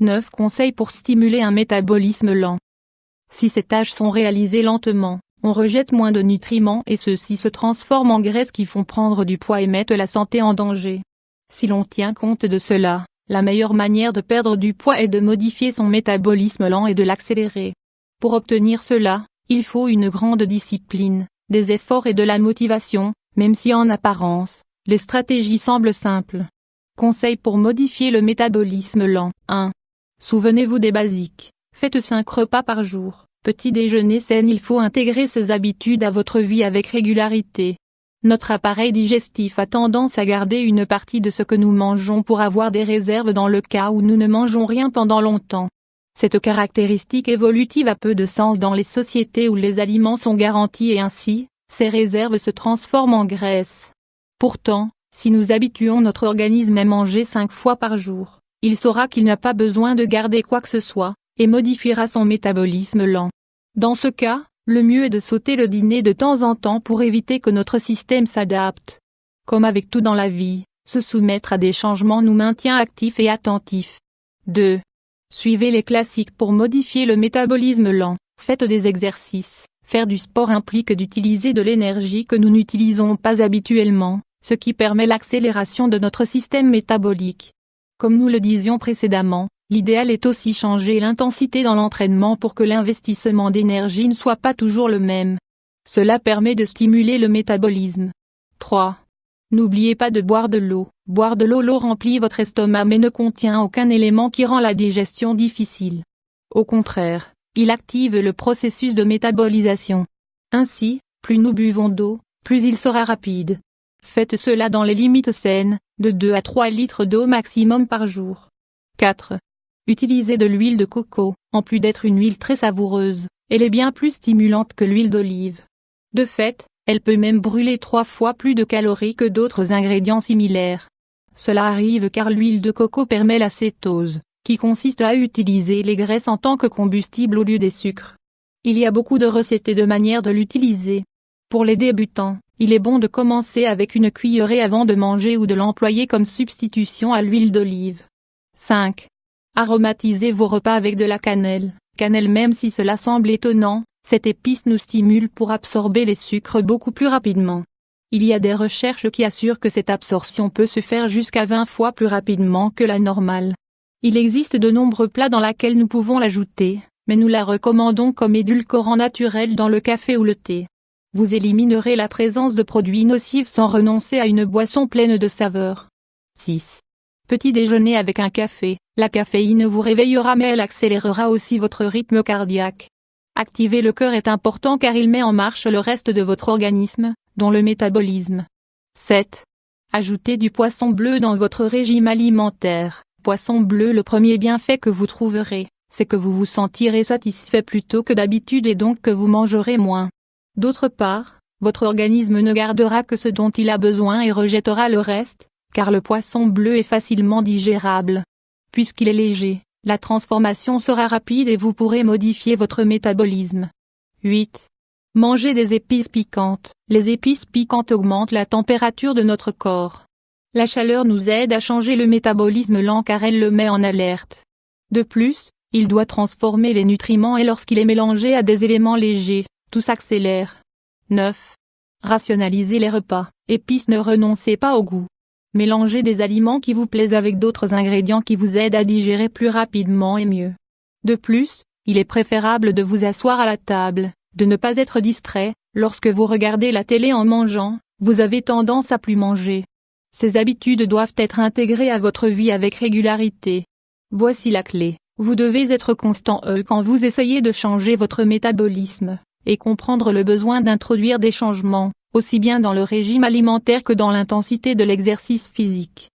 9 conseils pour stimuler un métabolisme lent. Si ces tâches sont réalisées lentement, on rejette moins de nutriments et ceux-ci se transforment en graisses qui font prendre du poids et mettent la santé en danger. Si l'on tient compte de cela, la meilleure manière de perdre du poids est de modifier son métabolisme lent et de l'accélérer. Pour obtenir cela, il faut une grande discipline, des efforts et de la motivation, même si en apparence, les stratégies semblent simples. Conseils pour modifier le métabolisme lent. 1. Souvenez-vous des basiques. Faites 5 repas par jour. Petit déjeuner sain. Il faut intégrer ces habitudes à votre vie avec régularité. Notre appareil digestif a tendance à garder une partie de ce que nous mangeons pour avoir des réserves dans le cas où nous ne mangeons rien pendant longtemps. Cette caractéristique évolutive a peu de sens dans les sociétés où les aliments sont garantis et ainsi, ces réserves se transforment en graisse. Pourtant, si nous habituons notre organisme à manger 5 fois par jour, il saura qu'il n'a pas besoin de garder quoi que ce soit, et modifiera son métabolisme lent. Dans ce cas, le mieux est de sauter le dîner de temps en temps pour éviter que notre système s'adapte. Comme avec tout dans la vie, se soumettre à des changements nous maintient actifs et attentifs. 2. Suivez les classiques pour modifier le métabolisme lent. Faites des exercices. Faire du sport implique d'utiliser de l'énergie que nous n'utilisons pas habituellement, ce qui permet l'accélération de notre système métabolique. Comme nous le disions précédemment, l'idéal est aussi changer l'intensité dans l'entraînement pour que l'investissement d'énergie ne soit pas toujours le même. Cela permet de stimuler le métabolisme. 3. N'oubliez pas de boire de l'eau. Boire de l'eau remplit votre estomac mais ne contient aucun élément qui rend la digestion difficile. Au contraire, il active le processus de métabolisation. Ainsi, plus nous buvons d'eau, plus il sera rapide. Faites cela dans les limites saines, de 2 à 3 litres d'eau maximum par jour. 4. Utilisez de l'huile de coco. En plus d'être une huile très savoureuse, elle est bien plus stimulante que l'huile d'olive. De fait, elle peut même brûler 3 fois plus de calories que d'autres ingrédients similaires. Cela arrive car l'huile de coco permet la cétose, qui consiste à utiliser les graisses en tant que combustible au lieu des sucres. Il y a beaucoup de recettes et de manières de l'utiliser. Pour les débutants, il est bon de commencer avec une cuillerée avant de manger ou de l'employer comme substitution à l'huile d'olive. 5. Aromatisez vos repas avec de la cannelle. Cannelle, même si cela semble étonnant, cette épice nous stimule pour absorber les sucres beaucoup plus rapidement. Il y a des recherches qui assurent que cette absorption peut se faire jusqu'à 20 fois plus rapidement que la normale. Il existe de nombreux plats dans lesquels nous pouvons l'ajouter, mais nous la recommandons comme édulcorant naturel dans le café ou le thé. Vous éliminerez la présence de produits nocifs sans renoncer à une boisson pleine de saveurs. 6. Petit déjeuner avec un café. La caféine vous réveillera mais elle accélérera aussi votre rythme cardiaque. Activer le cœur est important car il met en marche le reste de votre organisme, dont le métabolisme. 7. Ajoutez du poisson bleu dans votre régime alimentaire. Poisson bleu, le premier bienfait que vous trouverez, c'est que vous vous sentirez satisfait plus tôt que d'habitude et donc que vous mangerez moins. D'autre part, votre organisme ne gardera que ce dont il a besoin et rejettera le reste, car le poisson bleu est facilement digérable. Puisqu'il est léger, la transformation sera rapide et vous pourrez modifier votre métabolisme. 8. Mangez des épices piquantes. Les épices piquantes augmentent la température de notre corps. La chaleur nous aide à changer le métabolisme lent car elle le met en alerte. De plus, il doit transformer les nutriments et lorsqu'il est mélangé à des éléments légers, tout s'accélère. 9. Rationalisez les repas. Épices, ne renoncez pas au goût. Mélangez des aliments qui vous plaisent avec d'autres ingrédients qui vous aident à digérer plus rapidement et mieux. De plus, il est préférable de vous asseoir à la table, de ne pas être distrait. Lorsque vous regardez la télé en mangeant, vous avez tendance à plus manger. Ces habitudes doivent être intégrées à votre vie avec régularité. Voici la clé. Vous devez être constant quand vous essayez de changer votre métabolisme, et comprendre le besoin d'introduire des changements, aussi bien dans le régime alimentaire que dans l'intensité de l'exercice physique.